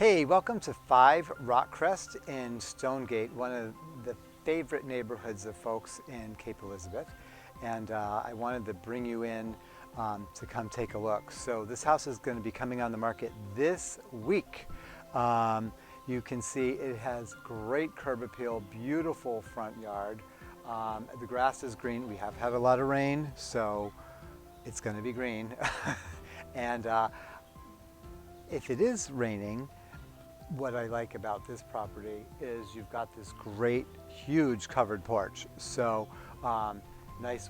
Hey, welcome to 5 Crest in Stonegate, one of the favorite neighborhoods of folks in Cape Elizabeth. And I wanted to bring you in to come take a look. So this house is going to be coming on the market this week. You can see it has great curb appeal, beautiful front yard. The grass is green. We have had a lot of rain, so it's going to be green. And if it is raining, what I like about this property is you've got this great, huge covered porch. So nice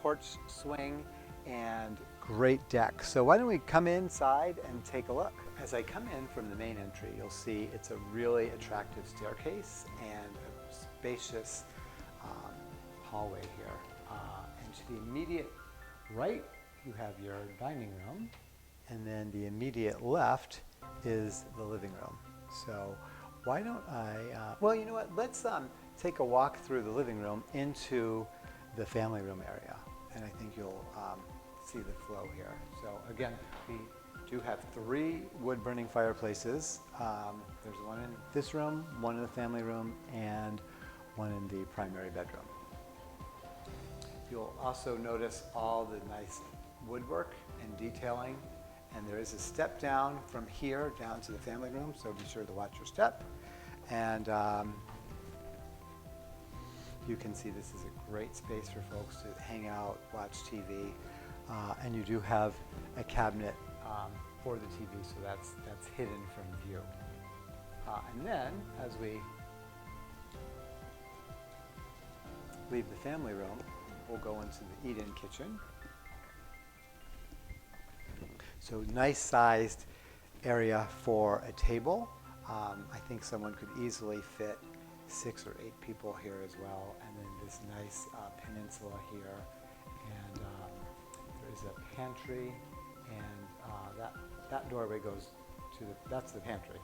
porch swing and great deck. So why don't we come inside and take a look. As I come in from the main entry, you'll see it's a really attractive staircase and a spacious hallway here. And to the immediate right, you have your dining room. And then the immediate left is the living room. So why don't well, you know what, let's take a walk through the living room into the family room area. And I think you'll see the flow here. So again, we do have 3 wood burning fireplaces. There's one in this room, one in the family room, and one in the primary bedroom. You'll also notice all the nice woodwork and detailing. And there is a step down from here down to the family room, so be sure to watch your step. And you can see this is a great space for folks to hang out, watch TV. And you do have a cabinet for the TV, so that's hidden from view. And then, as we leave the family room, we'll go into the eat-in kitchen. So nice sized area for a table. I think someone could easily fit 6 or 8 people here as well. And then this nice peninsula here. And there is a pantry, and that doorway goes to that's the pantry.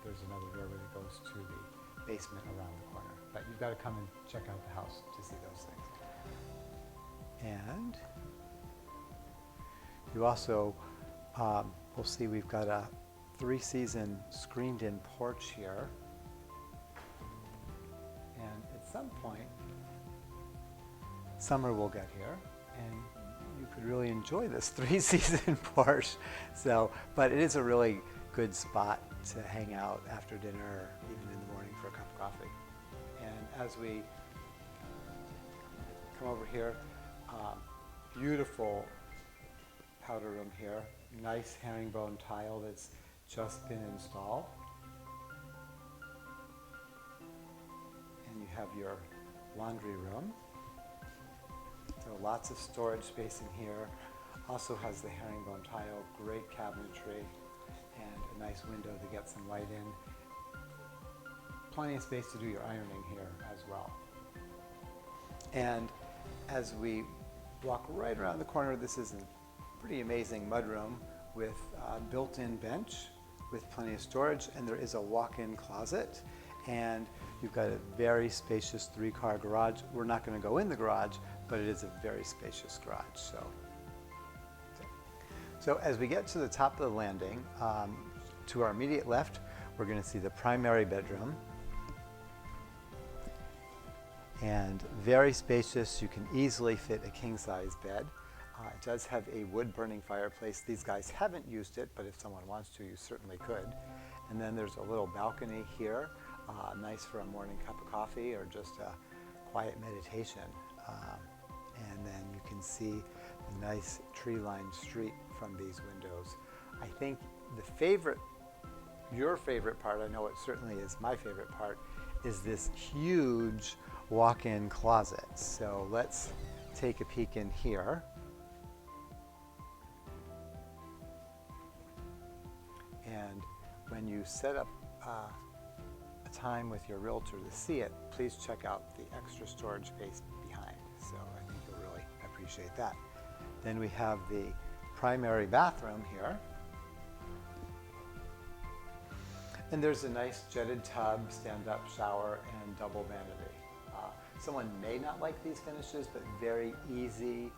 There's another doorway that goes to the basement around the corner. But you've got to come and check out the house to see those things. And you also we'll see we've got a 3-season screened-in porch here. And at some point, summer will get here, and you could really enjoy this 3-season porch. So, but it is a really good spot to hang out after dinner, or even in the morning for a cup of coffee. And as we come over here, beautiful powder room here. Nice herringbone tile that's just been installed. And you have your laundry room. So lots of storage space in here. Also has the herringbone tile, great cabinetry, and a nice window to get some light in. Plenty of space to do your ironing here as well. And as we walk right around the corner, this is a pretty amazing mudroom with a built-in bench with plenty of storage, and there is a walk-in closet, and you've got a very spacious 3-car garage. We're not going to go in the garage, but it is a very spacious garage. So as we get to the top of the landing, to our immediate left, we're going to see the primary bedroom. And very spacious. You can easily fit a king-size bed. It does have a wood-burning fireplace. These guys haven't used it, but if someone wants to, you certainly could. And then there's a little balcony here, nice for a morning cup of coffee or just a quiet meditation. And then you can see the nice tree-lined street from these windows. I think your favorite part, I know it certainly is my favorite part, is this huge walk-in closet. So let's take a peek in here. And when you set up a time with your realtor to see it, please check out the extra storage space behind. So I think you'll really appreciate that. Then we have the primary bathroom here. And there's a nice jetted tub, stand-up shower, and double vanity. Someone may not like these finishes, but very easy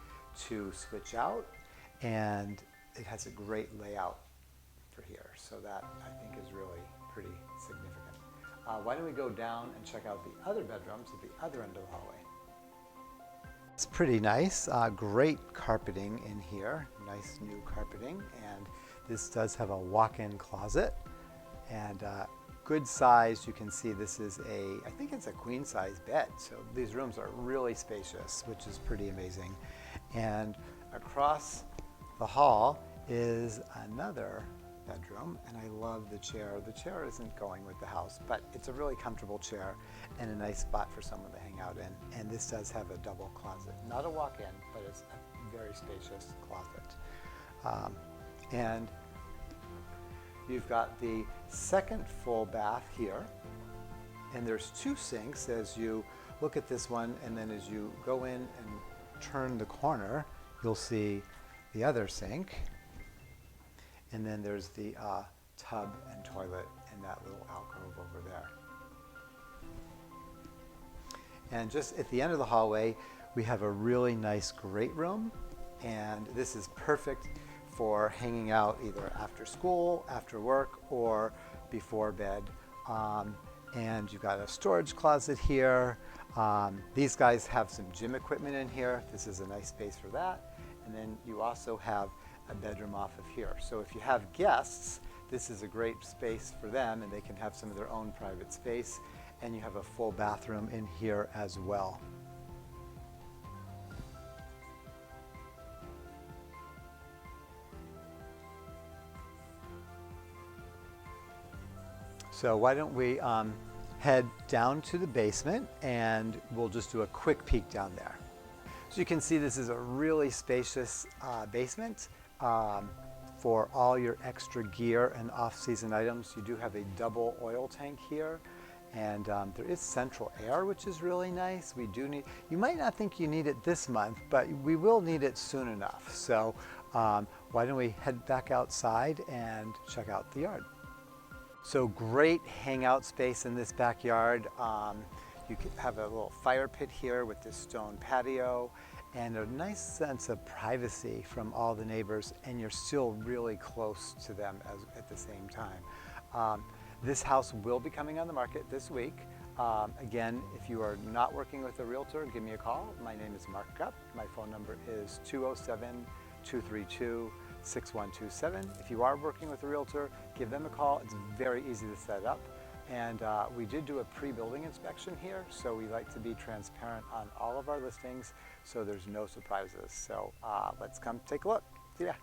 to switch out, and it has a great layout for here. So that I think is really pretty significant. Why don't we go down and check out the other bedrooms at the other end of the hallway. It's pretty nice. Great carpeting in here. Nice new carpeting. And this does have a walk-in closet. And good size. You can see this is I think it's a queen size bed. So these rooms are really spacious, which is pretty amazing. And across the hall is another bedroom, and I love the chair. The chair isn't going with the house, but it's a really comfortable chair and a nice spot for someone to hang out in. And this does have a double closet. Not a walk-in, but it's a very spacious closet. And you've got the second full bath here, and there's two sinks as you look at this one, and then as you go in and turn the corner, you'll see the other sink. And then there's the tub and toilet in that little alcove over there. And just at the end of the hallway, we have a really nice great room. And this is perfect for hanging out either after school, after work, or before bed. And you've got a storage closet here. These guys have some gym equipment in here. This is a nice space for that. And then you also have a bedroom off of here. So if you have guests, this is a great space for them, and they can have some of their own private space. And you have a full bathroom in here as well. So why don't we head down to the basement, and we'll just do a quick peek down there. So you can see this is a really spacious basement. For all your extra gear and off-season items. You do have a double oil tank here, and there is central air, which is really nice. We do need, you might not think you need it this month, but we will need it soon enough. So why don't we head back outside and check out the yard. So great hangout space in this backyard. You can have a little fire pit here with this stone patio, and a nice sense of privacy from all the neighbors, and you're still really close to them at the same time. This house will be coming on the market this week. Again, if you are not working with a realtor, give me a call. My name is Mark Gupp. My phone number is 207-232-6127. If you are working with a realtor, give them a call. It's very easy to set up. And we did do a pre-building inspection here, so we like to be transparent on all of our listings so there's no surprises. So let's come take a look. See ya.